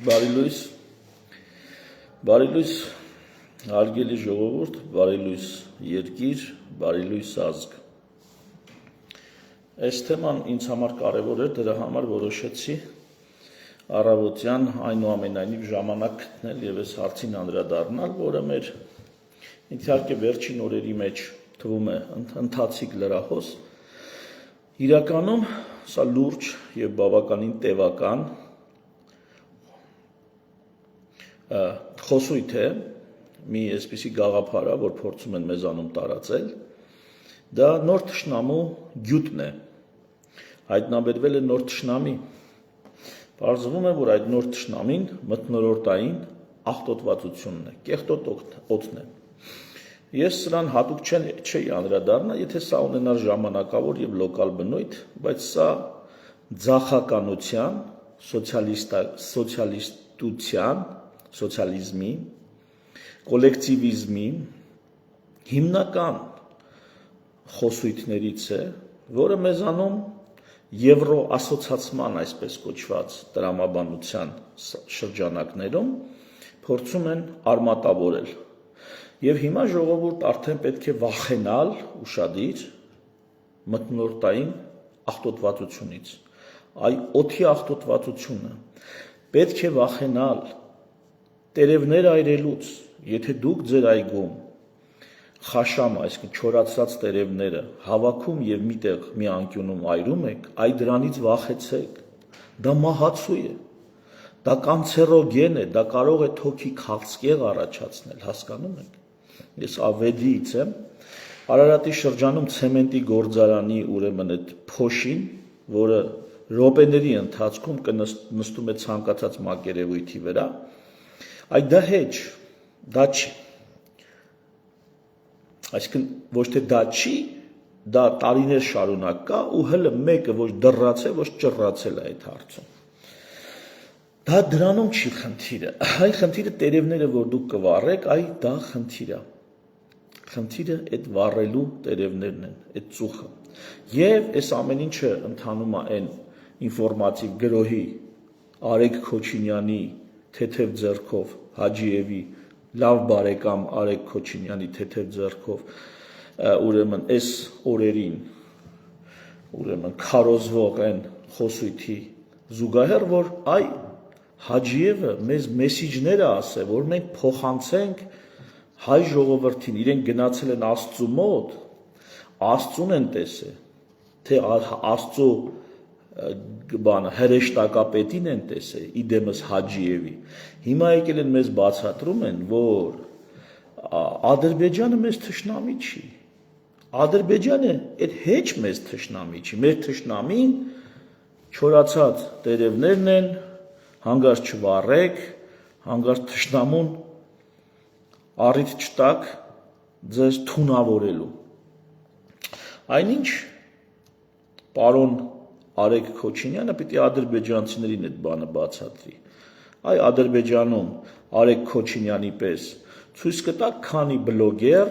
Բարի լույս, հարգելի ժողովուրդ, բարի լույս երկիր, բարի լույս ազգ։ Այս թեման ինձ համար կարևոր էր, դրա համար որոշեցի առավոտյան այնուամենայնիվ ժամանակ գտնել եւ այս հարցին անդրադառնալ, որը մեր իհարկե վերջին օրերի մեջ թվում է ընթացիկ լրահոս։ Իրականում սա լուրջ եւ բավականին տևական խոսույթ է, մի այսպիսի գաղափար է, որ փորձում են մեզանում տարածել, դա նոր թշնամու գյուտն է, հայտնաբերվել է նոր թշնամի, պարզվում է, որ այդ նոր թշնամին մթնոլորտային աղտոտվածությունն է, կեղտոտ օդն է, ես սրան հատուկ չէի անդրադառնա, եթե սա ունենար ժամանակավոր և լոկալ բնույթ, բայց սա ձախականության, սոցիալիստության, սոցիալիզմի, կոլեկտիվիզմի հիմնական խոսույթներից է, որը մեզանում եվրոասոցացման այսպես կոչված տրամաբանության շրջանակներում փորձում են արմատավորել։ Եվ հիմա ժողովուրդ արդեն պետք է վախենալ ուշադիր մթնոլորտային աղտոտվածությունից, այ օդի աղտոտվածությունը, պետք է վախենալ տերևներ այրելուց, եթե դուք ձեր այգում խաշամը, այսինքն չորացած տերևները հավաքում եւ միտեղ մի անկյունում այրում եք, այ դրանից վախեցեք, դա մահացու է, դա կանցերոգեն է, դա կարող է թոքի քաղցկեղ առաջացնել, հասկանում եք։ Ես ավեդիից եմ, Արարատի շրջանում ցեմենտի գործարանի ուրեմն այդ փոշին, որը րոպեների ընթացքում նստում է ցանկացած մակերևույթի վրա, այ դա հեչ, դա չի, այսինքն ոչ թե դա չի, դա տարիներ շարունակ կա ու հələ մեկը ոչ դռացել, ոչ ճռացել է այդ հարցում։ Դա դրանում չի խնդիրը, այ խնդիրը տերևները, որ դուք կվառեք, այ դա խնդիր է։ Խնդիրը այդ վառելու տերևներն են, այդ ծուխը։ Եվ այս ամեն ինչը ընթանում է այն ինֆորմատիվ գրոհի Արեգ Քոչինյանի թեթև ձեռքով, Հաջիևի լավ բարեկամ Արեգ Քոչինյանի թեթև ձեռքով, ուրեմն այս օրերին, ուրեմն քարոզվող այն խոսույթի զուգահեռ, որ այ Հաջիևը մեզ մեսիջներ է ասել, որ մենք փոխանցենք հայ ժողովրդին, իրենք գնացել են Աստծու մոտ, Աստծուն են տեսել, թե Աստծու հրեշտակապետին են տեսել, իդեմս Հաջիևի։ Հիմա եկել են մեզ բացատրում են, որ Ադրբեջանը մեզ թշնամի չի, Ադրբեջանը այդ հեչ մեզ թշնամի չի, մեր թշնամին չորացած տերևներն են, հանգարց չվառեք, հանգարց թշնամուն առիթ չտաք ձեզ թունավորելու։ Այնինչ պարոն Արեգ Քոչինյանը պիտի ադրբեջանցիներին այդ բանը բացատրի։ Այ Ադրբեջանում Արեգ Քոչինյանի պես ցույց կտակ, քանի բլոգեր,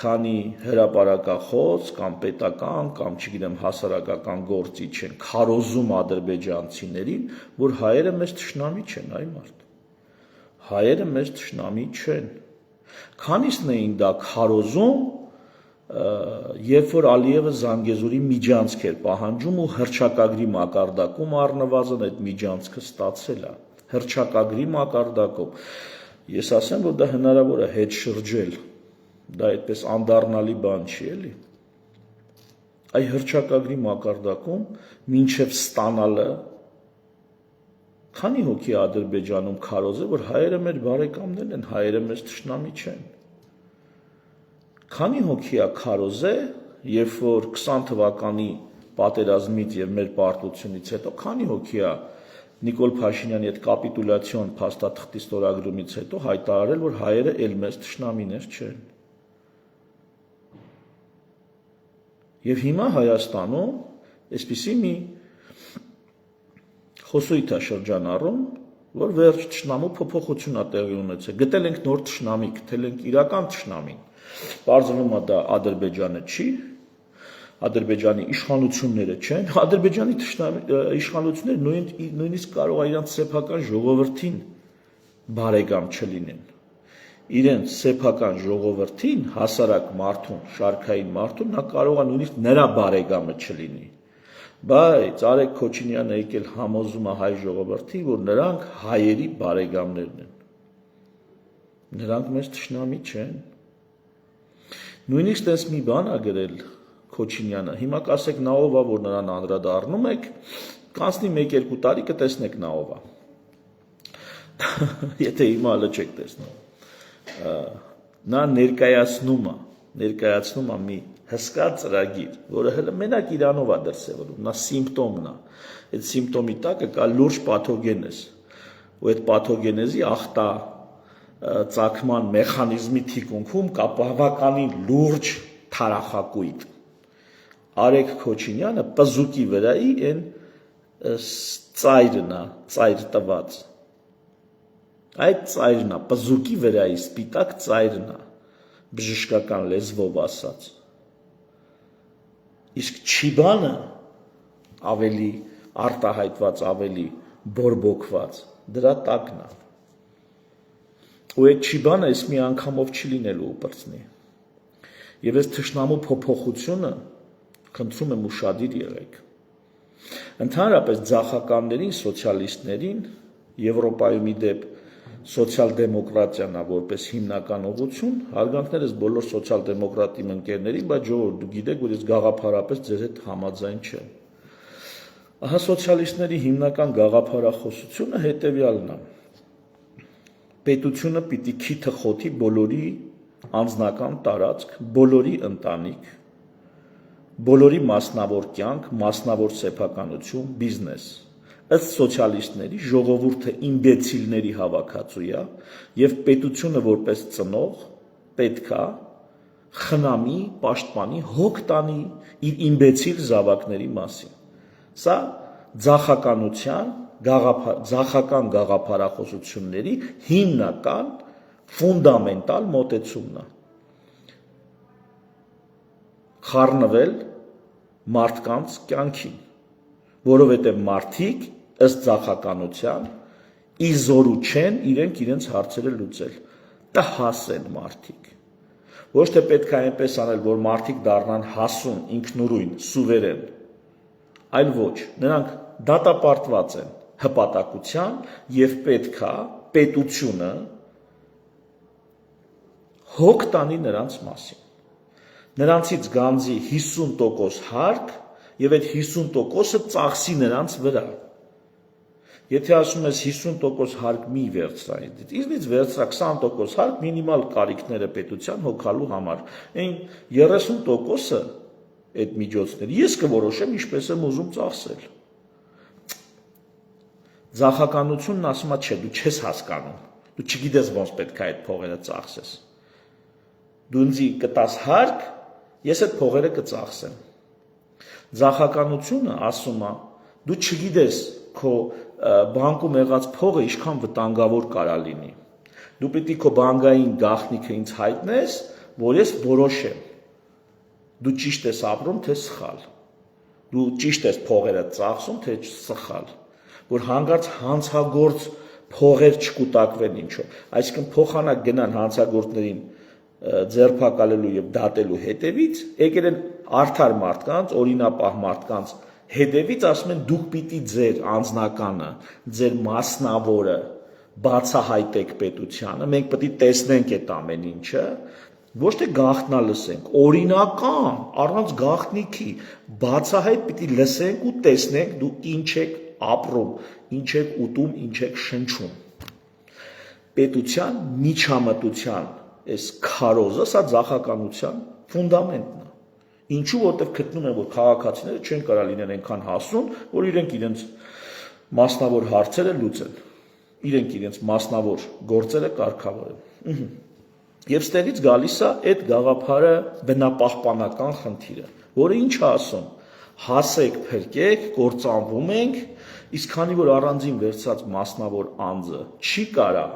քանի հրապարակախոս կամ պետական կամ չգիտեմ հասարակական գործիչ են քարոզում ադրբեջանցիներին, որ հայերը մեզ թշնամի չեն, այ մարդ։ Հայերը մեզ թշնամի չեն։ Քանիսն էին դա քարոզում, երբ որ Ալիևը Զանգեզուրի միջանցք էր պահանջում ու հռչակագրի մակարդակում առնվազն այդ միջանցքը ստացել է, հռչակագրի մակարդակում։ Ես ասեմ, որ դա հնարավոր է հետ շրջել, դա այդպես անդառնալի բան չի, էլի։ Այ հռչակագրի մակարդակում մինչև ստանալը քանի հոգի Ադրբեջանում քարոզել, որ հայերը մեր բարեկամներն են, հայերը մեզ թշնամի չեն։ Քանի հոգի է քարոզել, երբ որ 20 թվականի պատերազմից եւ մեր պարտությունից հետո, քանի հոգի է Նիկոլ Փաշինյանի այդ կապիտուլյացիոն փաստաթղթի ստորագրումից հետո հայտարարել, որ հայերը էլ մեզ թշնամիներ չեն։ Եվ հիմա Հայաստանում այսպիսի մի խոսույթ է շրջանառում, որ վերջ թշնամու փոփոխություն է տեղի ունեցել։ Գտել ենք նոր թշնամի, գտել ենք իրական թշնամին։ Պարզվում է դա Ադրբեջանը չի, Ադրբեջանի իշխանությունները չեն, Ադրբեջանի իշխանությունները նույնիսկ կարող է իրանց սեփական ժողովրդին բարեկամ չլինեն։ Իրենց սեփական ժողովրդին, հասարակ մարդուն, շարքային մարդուն, նա կարող է նույնիսկ նրա բարեկամը չլինի։ Բայց Արեգ Քոչինյանը եկել համոզում է հայ ժողովրդին, որ նրանք հայերի բարեկամներն են։ Նրանք մեզ թշնամի չեն։ Նույնիսկ տես մի բան ա գրել Քոչինյանը, հիմա կասեք նա ով է, որ նրան անդրադառնում եք, կանցնի 1-2 տարի կտեսնեք նա ով է։ Եթե հիմա հələ չեք տեսնում։ Նա ներկայացնում է մի հսկա ծրագիր, որը հələ մենակ իրանով է դրսևորում, նա սիմպտոմն է։ Այդ սիմպտոմի տակը կա լուրջ պաթոգենեզ, ու այդ պաթոգենեզի ախտա ծագման մեխանիզմի թիկունքում կա բավականին լուրջ թարախակույտ։ Արեգ Քոչինյանը պզուկի վրայի են ծայրն է, ծայր տված։ Այդ ծայրն է, պզուկի վրայի սպիտակ ծայրն է, բժշկական լեզվով ասած։ Իսկ չիբանը ավելի արտահայտված, ավելի բորբոքված, դրա տակն է։ Ու այդ չիբանը ես մի անգամով չի լինելու պրծնի։ Եվ այս թշնամու փոփոխությունը խնդրում եմ ուշադիր եղեք։ Ընդհանրապես ձախականներին, սոցիալիստներին Եվրոպայում իդեպ սոցիալ-դեմոկրատիան է որպես հիմնական ուղղություն, հարգանքներս բոլոր սոցիալ-դեմոկրատի ընկերներին, բայց ժողովուրդ դուք գիտեք, որ ես գաղափարապես ձեր հետ համաձայն չեմ։ Ահա սոցիալիստների հիմնական գաղափարախոսությունը հետևյալն է. պետությունը պիտի քիթը խոթի բոլորի անձնական տարածք, բոլորի ընտանիք, բոլորի մասնավոր կյանք, մասնավոր սեփականություն, բիզնես։ Ըստ սոցիալիստների ժողովուրդը իմբեցիլների հավաքածու է եւ պետությունը որպես ծնող պետքա խնամի, պաշտպանի, հոգ տանի իր իմբեցիլ զավակների մասին։ Սա ձախական գաղափարախոսությունների հիմնական ֆունդամենտալ մոտեցումն է։ Խառնվել մարդկանց կյանքին, որովհետև մարդիկ ըստ ձախականության ի զորու չեն իրենց հարցերը լուծել, տհաս են մարդիկ։ Ոչ թե պետք է այնպես անել, որ մարդիկ դառնան հասուն, ինքնուրույն, սուվերեն, այլ ոչ, նրանք դատապարտված են հպատակության եւ պետքա պետությունը հոգ տանի նրանց մասին։ Նրանցից գանձի 50% հարկ եւ այդ 50%-ը ծախսի նրանց վրա։ Եթե ասում ես 50% հարկ մի վերցրայի, ինձնից վերցրա 20% հարկ մինիմալ կարիքները պետության հոգալու համար։ Այն 30%-ը այդ միջոցների ես կորոշեմ ինչպես եմ ուզում ծախսել։ Ձախականությունն ասում է չէ, դու չես հասկանում, դու չգիտես ոնց պետք է այդ փողերը ծախսես։ Դու ինձ կտաս հարկ, ես այդ փողերը կծախսեմ։ Ձախականությունը ասում է դու չգիտես քո բանկում եղած փողը ինչքան վտանգավոր կարա լինի։ Դու պիտի քո բանկային գաղտնիքը ինձ հայտնես, որ ես որոշեմ։ Դու ճիշտ ես ապրում, թե սխալ։ Դու ճիշտ ես փողերը ծախսում, թե սխալ։ Որ հանկարծ հանցագործ փողեր չկուտակվեն ինչով։ Այսինքն փոխանակ գնան հանցագործներին ձերբակալելու եւ դատելու հետևից, եկել են արդար մարդկանց, օրինապահ մարդկանց հետևից, ասում են դուք պիտի ձեր անձնականը, ձեր մասնավորը բացահայտեք պետությանը, մենք պետք է տեսնենք այդ ամեն ինչը, ոչ թե գաղտնալսենք, օրինական, առանց գաղտնիքի, բացահայտ պիտի լսենք ու տեսնենք դուք ինչ եք ապրում, ինչ եք ուտում, ինչ եք շնչում։ Պետության միջամտության այս քարոզը, սա ձախականության ֆունդամենտն է։ Ինչու, որտեղ գտնում են, որ քաղաքացիները չեն կարող լինեն այնքան հասուն, որ իրենց մասնավոր հարցերը լուծեն, իրենց մասնավոր գործերը կարգավորեն։ Եվ ստեղից գալիս է այդ գաղափարը բնապահպանական խնդիրը, որը ինչ է ասում, հասեք, փրկեք, կործանվում ենք, իսկ քանի որ առանձին վերցած մասնավոր անձը չի կարա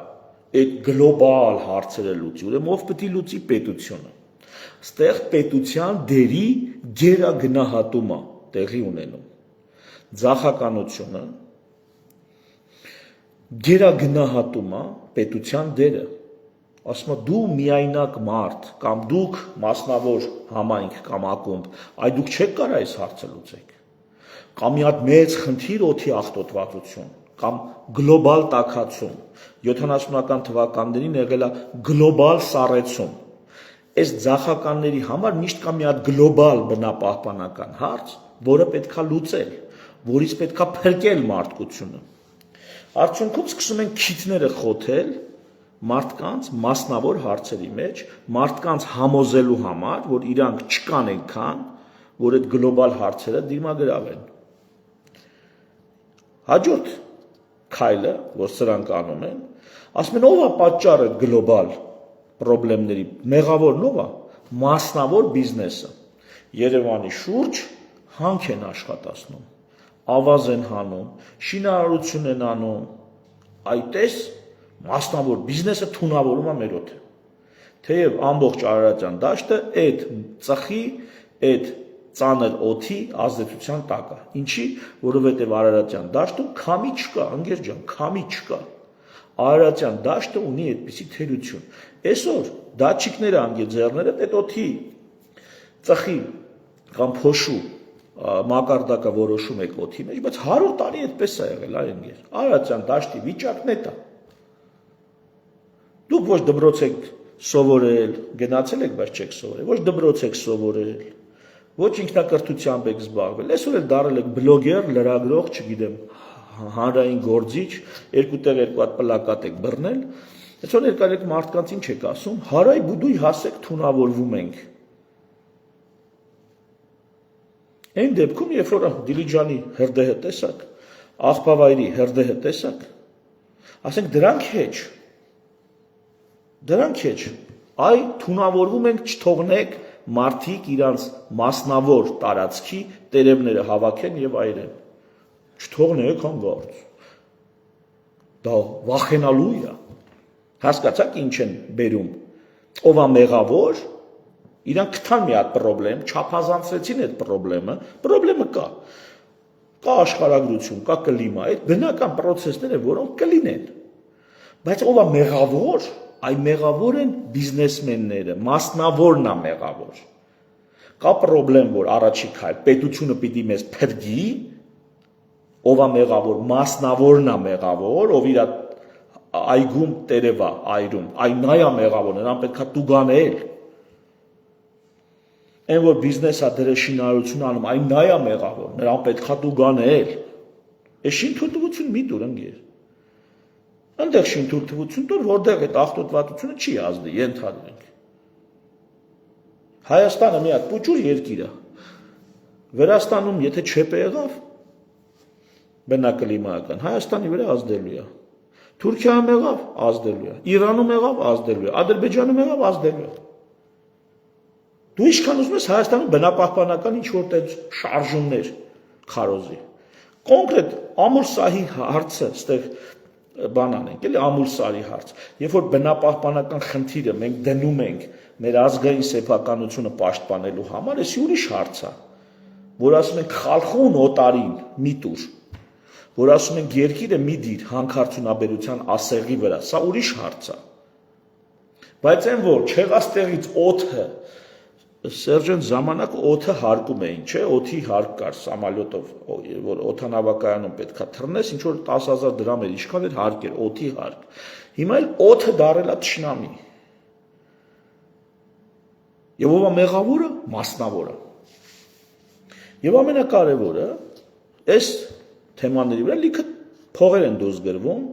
այդ գլոբալ հարցերը լուծի, ուրեմն ով պետք է լուծի պետությունը։ Ստեղ պետության դերի գերագնահատում է տեղի ունենում։ Ձախականությունը գերագնահատում է պետության դերը։ Ասում է դու միայնակ մարդ կամ դուք մասնավոր համայնք կամ ակումբ, այ դուք չեք կարող այս հարցը լուծեք։ Կամ մի հատ մեծ խնդիր օդի աղտոտվածություն, կամ գլոբալ տաքացում, 70-ական թվականներին եղել է գլոբալ սառեցում։ Այս ձախականների համար միշտ կա մի հատ գլոբալ բնապահպանական հարց, որը պետքա լուծել, որից պետքա փրկել մարդկությունը։ Արդյունքում սկսում են քիթները խոթել մարդկանց մասնավոր հարցերի մեջ, մարդկանց համոզելու համար, որ իրանք չկան այնքան, որ այդ գլոբալ հարցերը դիմագրավեն։ Հաջորդ քայլը, որ սրանք անում են, ասում են ով է պատճառը գլոբալ խնդիրների, մեղավորն ով է, մասնավոր բիզնեսը։ Երևանի շուրջ հանք են աշխատացնում, ավազ են հանում, շինարարություն են անում, այտես մասնավոր բիզնեսը թունավորում է մեր օդը։ Թեև ամբողջ Արարատյան դաշտը այդ ծխի, այդ ծանր օդի ազդեցության տակ է։ Ինչի, որովհետև Արարատյան դաշտում քամի չկա, ընկեր ջան, քամի չկա։ Արարատյան դաշտը ունի այդպիսի թերություն։ Այսօր դատչիկները անգեձեռները այդ օդի ծխի կամ փոշու մակարդակը որոշում եք օդի մեջ, բայց 100 տարի այդպես է եղել, այ ընկեր։ Արարատյան դաշտի վիճակն է դա։ Դուք ոչ դպրոց եք սովորել, գնացել եք, բայց չեք սովորել, ոչ դպրոց եք սովորել, ոչ ինքնակրթությամբ եք զբաղվել, այսօր էլ դարել եք բլոգեր, լրագրող, չգիտեմ, հանրային գործիչ, երկու տեղ երկու հատ պլակատ եք բռնել, այսօր երկարեք մարդկանց ինչ եք ասում, հարայ բուդույ հասեք թունավորվում ենք։ Այն դեպքում, երբ որ Դիլիջանի հրդեհը տեսակ, Աղբավայրի հրդեհը տեսակ, ասենք դրանք հեչ, այ թունավորվում ենք, չթողնեք մարդիկ իրանց մասնավոր տարածքի տերևները հավաքեն եւ այրեն։ Չթողնեք հանգարց։ Դա վախենալու է։ Հասկացաք ինչ են բերում։ Ով է մեղավոր, իրանք գտան մի հատ խնդրեմ, չափազանցրեցին այդ խնդրեմը կա։ Կա աշխարհագրություն, կա կլիմա, այդ բնական process-ները, որոնք կլինեն։ Բայց ով է մեղավոր, այ մեղավոր են բիզնեսմենները, մասնավորն է մեղավոր։ Կա խնդրեմ, որ առաջի քայլ պետությունը պիտի մեզ փրկի, ով է մեղավոր, մասնավորն է մեղավոր, ով իր այգում տերև է այրում, այ նա է մեղավոր, նրան պետքա տուգանել։ Այն որ բիզնեսը դրե շինարարություն անում, այն նա է մեղավոր, նրան պետքա տուգանել։ Այս շինթույլտվություն մի տուր ընկեր։ Այնտեղ շինթույլտվություն տուր, որտեղ այդ աղտոտվածությունը չի ազդի, ենթադրենք։ Հայաստանը մի հատ փուճուր երկիր է։ Վրաստանում եթե չեպ եղավ, բնակլիմայական, Հայաստանի վրա ազդելու է։ Թուրքիայում եղավ, ազդելու է։ Իրանում եղավ, ազդելու է։ Ադրբեջանում եղավ, ազդելու է։ Դու ինչքան ուզում ես Հայաստանում բնապահպանական ինչ-որ տեղ շարժումներ քարոզի։ Կոնկրետ ամուլսահի հարցը, ստեղ բան անենք, էլի ամուլսարի հարց։ Երբ որ բնապահպանական խնդիրը մենք դնում ենք մեր ազգային սեփականությունը պաշտպանելու համար, էսի ուրիշ հարց է, որ ասում ենք խալխուն օտարին մի տուր, որ ասում ենք երկիրը մի դիր հանքարդյունաբերության ասեղի վրա, սա ուրիշ հարց է։ Բայց այն որ չեղած տեղից օդը Սերժան ժամանակ օդը հարկում էին, չէ, օդի հարկ կար սամալյոտով, որ օդանավակայանում պետքա թռնես, ինչ որ 10,000 դրամ էր, ինչքան էր հարկ էր, օդի հարկ։ Հիմա էլ օդը դարել է թշնամի։ Եվ ով է մեղավորը, մասնավորը։ Եվ ամենակարևորը, այս թեմաների վրա լիքը փողեր են դուրս գրվում,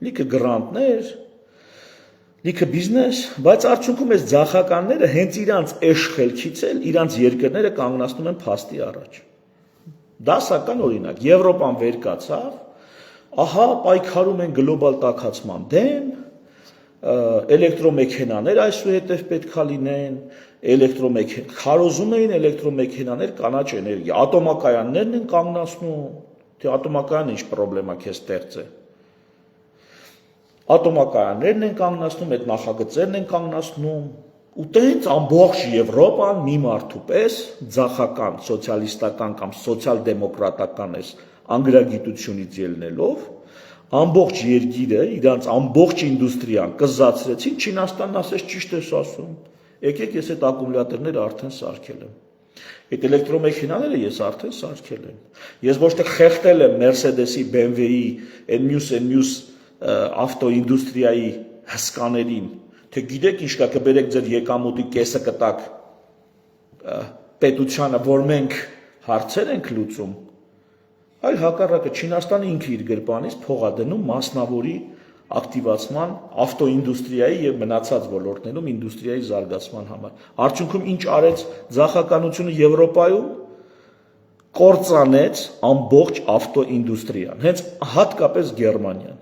լիքը գրանտներ, լիքը բիզնես, բայց արդյունքում այս ձախականները հենց իրանց էշխելքից էլ իրանց երկրները կանգնացնում են փաստի առաջ։ Դասական օրինակ, Եվրոպան վեր կացավ, ահա պայքարում են գլոբալ տաքացման դեմ, էլեկտրոմեքենաներ այսուհետև պետքա լինեն, քարոզում էին էլեկտրոմեքենաներ կանաչ էներգիա, ատոմակայաններն են կանգնացնում, թե ատոմակայանը ինչ խնդրեմա քեզ ստեղծե։ Ատոմակայաններն են կանգնացնում, այդ նախագծերն են կանգնացնում, Ու տենց ամբողջ Եվրոպան մի մարդու պես ձախական, սոցիալիստական կամ սոցիալ-դեմոկրատական անգրագիտությունից ելնելով ամբողջ երկիրը իրանց ամբողջ ինդուստրիան կզացրեցին, Չինաստանն ասեց ճիշտ ես ասում, եկեք ես այդ ակումուլյատորները արդեն սարքել եմ, այդ էլեկտրոմեքենաները ես արդեն սարքել եմ, ես ոչ թե խեղդել եմ Մերսեդեսի, BMW-ի, այն մյուս ավտոինդուստրիայի հսկաներին, թե գիտեք ինչ կա, կբերեք ձեր եկամուտի կեսը կտակ պետությանը, որ մենք հարցեր ենք լուծում, այլ հակառակը Չինաստանը ինքը իր գրպանից փող է դնում մասնավորի ակտիվացման, ավտոինդուստրիայի եւ մնացած ոլորտներում ինդուստրիայի զարգացման համար։ Արդյունքում ինչ արեց ձախականությունը Եվրոպայում, կործանեց ամբողջ ավտոինդուստրիան, հենց հատկապես Գերմանիան։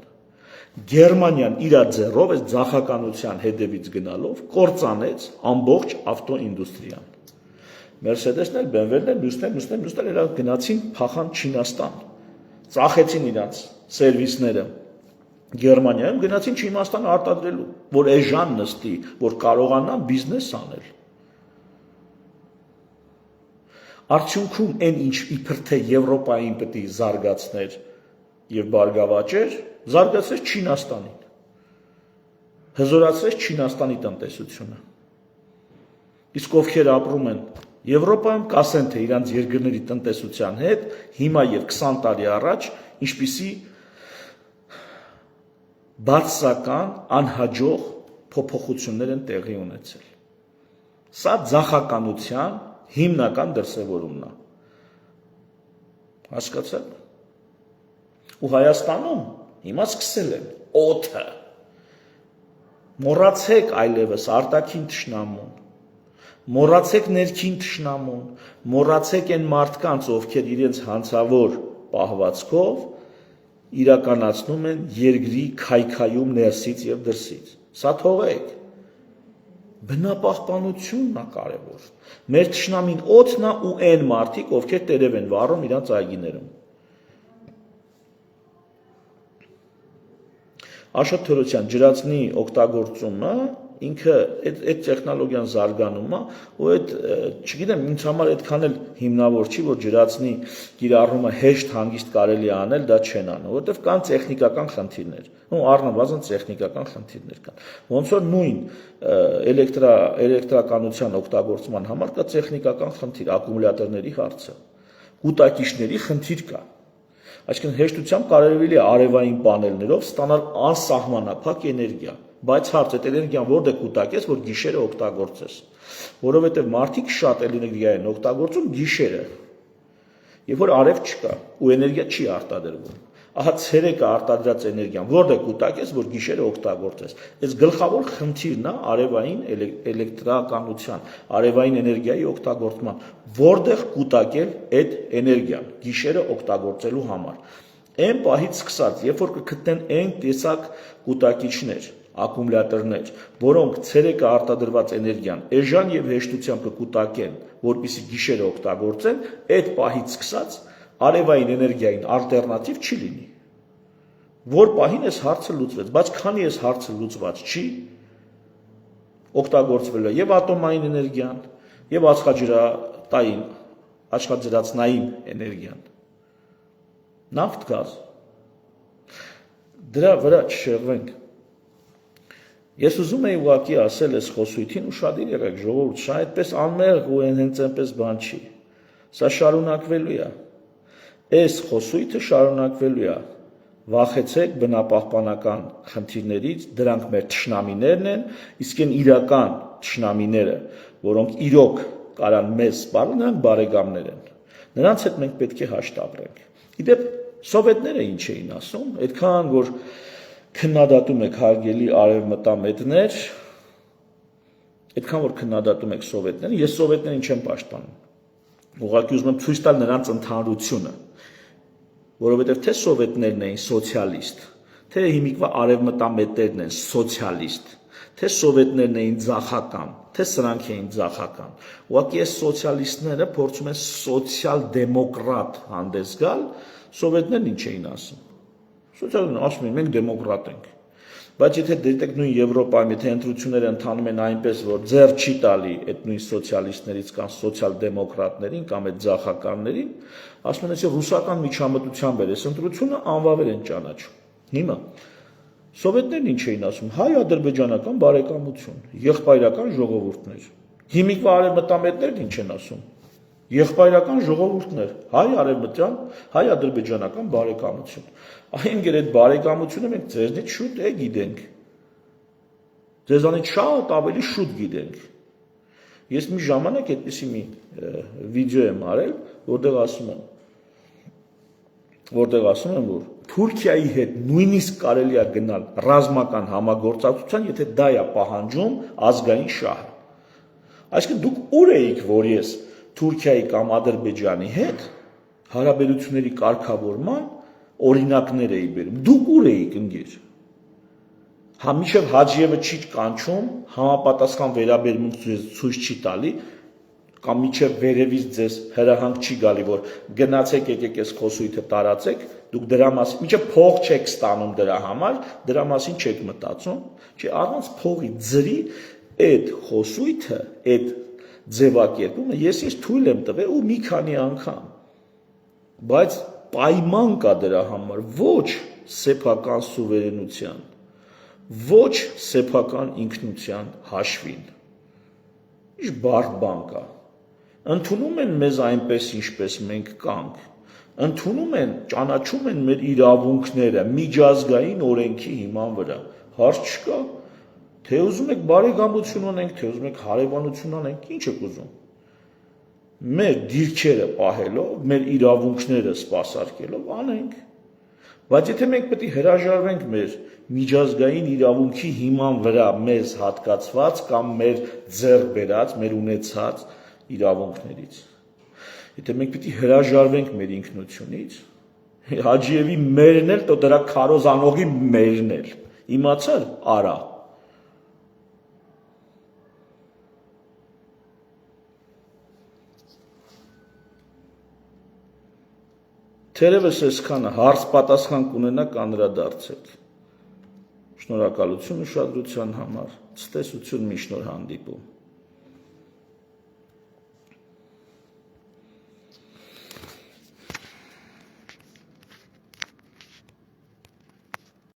Գերմանիան իր ձեռով այս ձախականության հետևից գնալով կործանեց ամբողջ ավտոինդուստրիան։ Մերսեդեսն էլ, BMW-ն էլ, մյուսներ իրար գնացին փախան Չինաստան, ծախեցին իրանց սերվիսները Գերմանիայում, գնացին Չինաստան արտադրելու, որ էժան նստի, որ կարողանան բիզնես անել։ Արդյունքում այն ինչ իբր թե Եվրոպային պետք է զարգացներ եւ բարգավաճեր, զարգացրեց Չինաստանին, հզորացրեց Չինաստանի տնտեսությունը։ Իսկ ովքեր ապրում են Եվրոպայում, կասեն թե իրանց երկրների տնտեսության հետ հիմա եւ 20 տարի առաջ ինչպիսի բացասական, անհաջող փոփոխություններ են տեղի ունեցել։ Սա ձախականության հիմնական դրսևորումն է։ Հասկացա՞ք։ Ու Հայաստանում հիմա սկսել են օդը։ Մոռացեք այլևս արտաքին թշնամուն, մոռացեք ներքին թշնամուն, մոռացեք այն մարդկանց, ովքեր իրենց հանցավոր պահվածքով իրականացնում են երկրի քայքայում ներսից եւ դրսից։ Սա թողեք։ Բնապահպանությունն է կարևոր։ Մեր թշնամին օդն է ու այն մարդիկ, ովքեր տերև են վառում իրանց այգիներում։ Աշոտթորոսյան ջրածնի օգտագործումը ինքը այդ տեխնոլոգիան զարգանում է ու այդ չգիտեմ ինձ համար այդքան էլ հիմնավոր չի որ ջրածնի կիրառումը հեշտ հանգիստ կարելի է անել դա չեն անում որովհետև կան տեխնիկական խնդիրներ ու առնվազն տեխնիկական խնդիրներ կան ոնց որ նույն էլեկտրականության օգտագործման համար կա տեխնիկական խնդիր ակումուլյատորների հարցը կուտակիչների խնդիր կա այսինքն հեշտությամբ կարելի է արևային պանելներով ստանալ անսահմանափակ էներգիա բայց հարց այդ էներգիան որտե կուտակես, որ գիշերը օգտագործես, որովհետև մարդիկ շատ էներգիա են օգտագործում գիշերը, երբ որ արև չկա ու էներգիա չի արտադրվում։ Ահա ցերեկը արտադրած էներգիան որտե կուտակես, որ գիշերը օգտագործես։ Այս գլխավոր խնդիրն է արևային էլեկտրականության, արևային էներգիայի օգտագործման, որտեղ կուտակել այդ էներգիան գիշերը օգտագործելու համար։ Այն պահից սկսած, երբ որ կգտնեն այն տեսակ կուտակիչներ ակումուլյատորներ, որոնք ցերեկը արտադրված էներգիան էժան եւ հեշտությամբ կկուտակեն, որպեսզի գիշերը օգտագործեն, այդ պահից սկսած արևային էներգիային ալտերնատիվ չի լինի։ Որ պահին այս հարցը լուծվեց, բայց քանի այս հարցը լուծված չի, օգտագործվել է եւ ատոմային էներգիան, եւ աշխատջրածնային էներգիան։ Նավթ, գազ։ Դրա վրա չշեղվենք։ Ես ուզում եի ուղղակի ասել այս խոսույթին ու շատիր եղեք ժողովուրդ, շա այդպես անմեղ ու հենց այնպես բան չի։ Սա շարունակվելու է։ Այս խոսույթը շարունակվելու է։ Վախեցեք բնապահպանական խնդիրներից, դրանք մեր թշնամիներն են, իսկ այն իրական թշնամիները, որոնք իրոք կարան մեզ սպառել, նրանք բարեկամներ են։ Նրանց հետ մենք պետք է հաշտ ապրենք։ Իդեպ սովետները ինչ էին ասում, այդքան որ քննադատում եք հարգելի արևմտամետներ, այդքան որ քննադատում եք սովետներին, ես սովետներին չեմ պաշտպանում։ Ուղղակի ուզում եմ ցույց տալ նրանց ընդհանրությունը, որովհետև թե սովետներն էին սոցիալիստ, թե հիմիկվա արևմտամետներն են սոցիալիստ, թե սովետներն էին ձախական, թե սրանք էին ձախական։ Ուղղակի այս սոցիալիստները փորձում են սոցիալ-դեմոկրատ հանդես գալ, սովետներն ինչ էին ասում։ Սոցիալիստներն ասում են մենք դեմոկրատ ենք։ Բայց եթե դիտեք նույն Եվրոպայում, եթե ընտրությունները ընթանում են այնպես, որ ձեռ չի տալի այդ նույն սոցիալիստներից կամ սոցիալ-դեմոկրատներին կամ այդ ձախականներին, ասում են, այսօր ռուսական միջամտությամբ էր, այս ընտրությունը անվավեր են ճանաչում։ Հիմա սովետներն ինչ էին ասում, հայ-ադրբեջանական բարեկամություն, եղբայրական ժողովուրդներ։ Հիմիկվա արևմտամետներն ինչ են ասում, եղբայրական ժողովուրդներ, հայ-արևմտյան, հայ-ադրբեջանական բարեկամություն։ Այնգեր այդ բարեկամությունը մենք ձեզնից շուտ գիտենք, ձեզանից շատ ավելի շուտ գիտենք։ Ես մի ժամանակ այդպիսի մի վիդեո եմ արել, որտեղ ասում եմ, որ Թուրքիայի հետ նույնիսկ կարելի է գնալ ռազմական համագործակցության, եթե դա է պահանջում ազգային շահը։ Այսինքն դուք ուր էիք, որ ես Թուրքիայի կամ Ադրբեջանի հետ հարաբերությունների կարգավորման օրինակներ էի բերում։ Դուք ուր էիք, ընկեր։ Հա մինչև Հաջիևը չի կանչում, համապատասխան վերաբերմունք ցույց չի տալի, կամ մինչև վերևից ձեզ հրահանգ չի գալի, որ գնացեք եկեք այս խոսույթը տարածեք, դուք դրա մասին, մինչև փող չեք ստանում դրա համար, դրա մասին չեք մտածում, չէ, առանց փողի ձրի այդ խոսույթը, այդ ձևակերպումը ես ինձ թույլ եմ տվել ու մի քանի անգամ, բայց պայման կա դրա համար, ոչ սեփական սուվերենության, ոչ սեփական ինքնության հաշվին։ Ինչ բարդ բան կա։ Ընդունում են մեզ այնպես, ինչպես մենք կանք, ընդունում են, ճանաչում են մեր իրավունքները միջազգային օրենքի հիման վրա, հարց չկա, թե ուզում եք բարեկամություն ունենք, թե ուզում եք հարևանություն անենք, ինչ եք ուզում։ Մեր դիրքերը պահելով, մեր իրավունքները սպասարկելով անենք, բայց եթե մենք պետք է հրաժարվենք մեր միջազգային իրավունքի հիման վրա մեզ հատկացված կամ մեր ձեռք բերած, մեր ունեցած իրավունքներից, եթե մենք պետք է հրաժարվենք մեր ինքնությունից, Հաջիևի մերն էլ, તો դրա քարոզանողի մերն էլ, իմացար, արա։ Թերևս այսքանը հարց պատասխան կունենաք անդրադարձեք։ Շնորհակալություն ուշադրության համար, ցտեսություն, մի շնորհ հանդիպում։